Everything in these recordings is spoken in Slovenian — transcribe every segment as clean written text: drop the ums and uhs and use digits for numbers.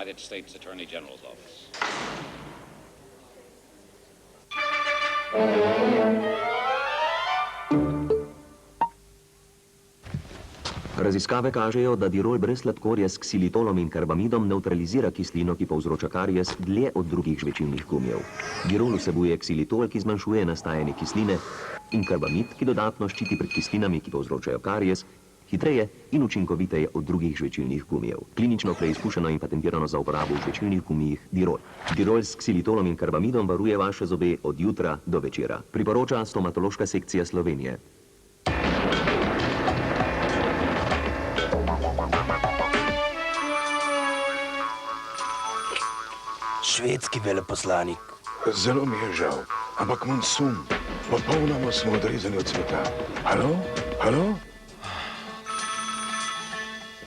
United States Attorney General's office. Raziskave kažejo, da dirol brez sladkorja s ksilitolom in karbamidom nevtralizira kislino, ki povzroča karies, dlje od drugih žvečilnih gumijev. Dirol vsebuje ksilitol, ki zmanjšuje nastajanje kisline, in karbamid, ki dodatno ščiti pred kislinami, ki povzročajo karies, hitreje in učinkoviteje od drugih žvečilnih gumijev. Klinično preizkušeno in patentirano za uporabo v žvečilnih gumijih dirol. Dirol s ksilitolom in karbamidom varuje vaše zobe od jutra do večera. Priporoča Stomatološka sekcija Slovenije. Švedski veleposlanik. Zelo mi je žal, ampak monsun, popolnoma smo odrezani od sveta. Halo? Halo?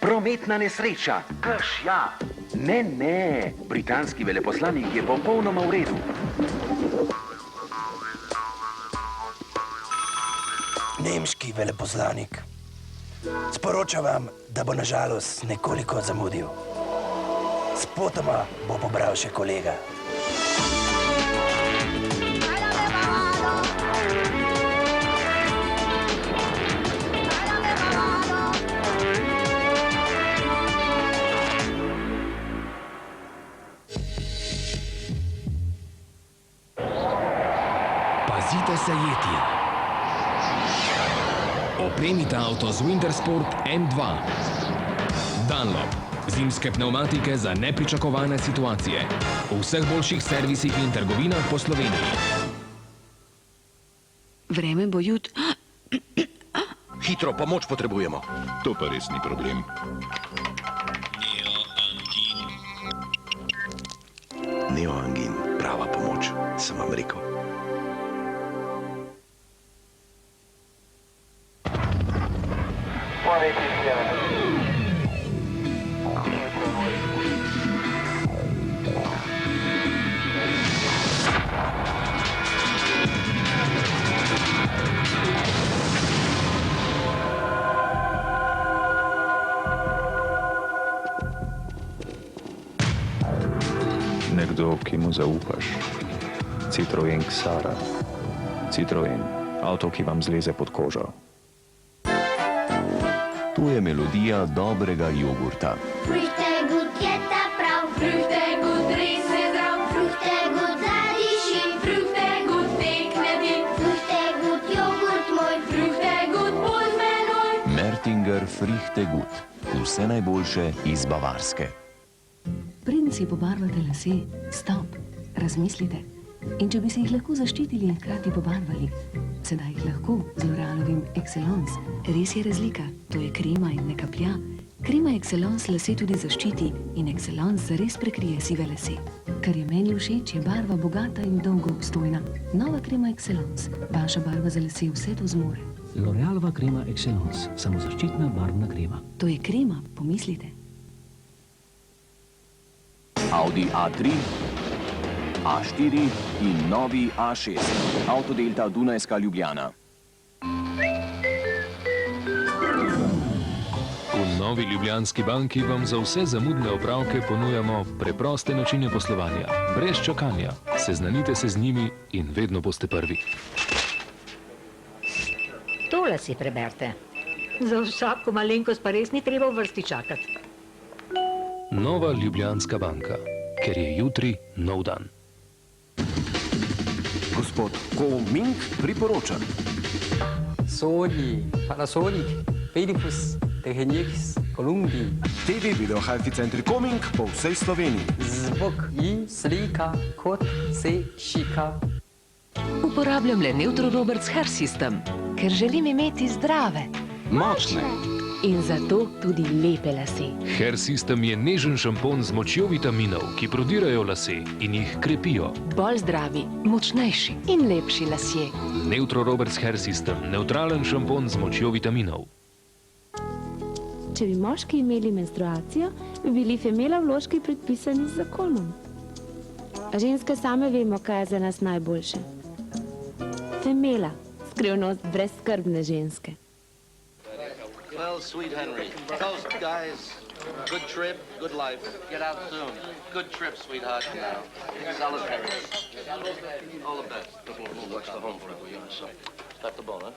Prometna nesreča, krš, ja. Ne, britanski veleposlanik je popolnoma v redu. Nemški veleposlanik. Sporočam vam, da bo nažalost nekoliko zamudil. Spotoma bo pobral še kolega. Pazite se jetja. Opremite avto z Wintersport M2. Dunlop. Zimske pnevmatike za nepričakovane situacije. V vseh boljših servisih in trgovinah po Sloveniji. Vreme bo jut... Hitro pomoč potrebujemo. To pa res ni problem. Neoangin, prava pomoč, sem vam rekel. Nekdo, ki mu zaupaš. Citroen Xara. Citroen, avto, ki vam zleze pod kožo. Tu je melodija dobrega jogurta. Fruhtegut je ta prav, fruhtegut res je zdrav, fruhtegut zadišim, fruhtegut tekne ti, fruhtegut jogurt moj, fruhtegut pod menoj. Mertinger Fruhtegut. Vse najboljše iz Bavarske. Preden si pobarvate lase, stop, razmislite. In če bi se jih lahko zaščitili in hkrati pobarvali, sedaj jih lahko z L'Orealovim Excellence. Res je razlika, to je krema in ne kaplja. Krema Excellence lase tudi zaščiti in Excellence zares prekrije sive lase. Kar je meni všeč, je barva bogata in dolgo obstojna. Nova krema Excellence, vaša barva za lase vse to zmore. L'Orealova krema Excellence, samozaščitna barvna krema. To je krema, pomislite. Audi A3, A4 in novi A6. Avtodelta Dunajska Ljubljana. V Novi Ljubljanski banki vam za vse zamudne opravke ponujamo preproste načine poslovanja, brez čakanja. Seznanite se z njimi in vedno boste prvi. Tole si preberite. Za vsako malenkost pa res ni treba v vrsti čakati. Nova Ljubljanska banka, ker je jutri nov dan. Gospod Koming priporoča. Sony, Panasonic, Philips, Technics, Columbia. TV video hi-fi centri Koming po vsej Sloveniji. Zvok in slika kot se šika. Uporabljam le Neutro Roberts Hair System, ker želim imeti zdrave, močne in zato tudi lepe lase. Hair System je nežen šampon z močjo vitaminov, ki prodirajo lase in jih krepijo. Bolj zdravi, močnejši in lepši lasje. Neutro Roberts Hair System, nevtralen šampon z močjo vitaminov. Če bi moški imeli menstruacijo, bi bili femela vložki predpisani z zakonom. A ženske same vemo, kaj je za nas najboljše. Femela, skrivnost brezskrbne ženske. Well, sweet Henry, toast, guys. Good trip, good life. Get out soon. Good trip, sweetheart. Solitary. All the best. Watch the home for it, will you? Start the ball, huh?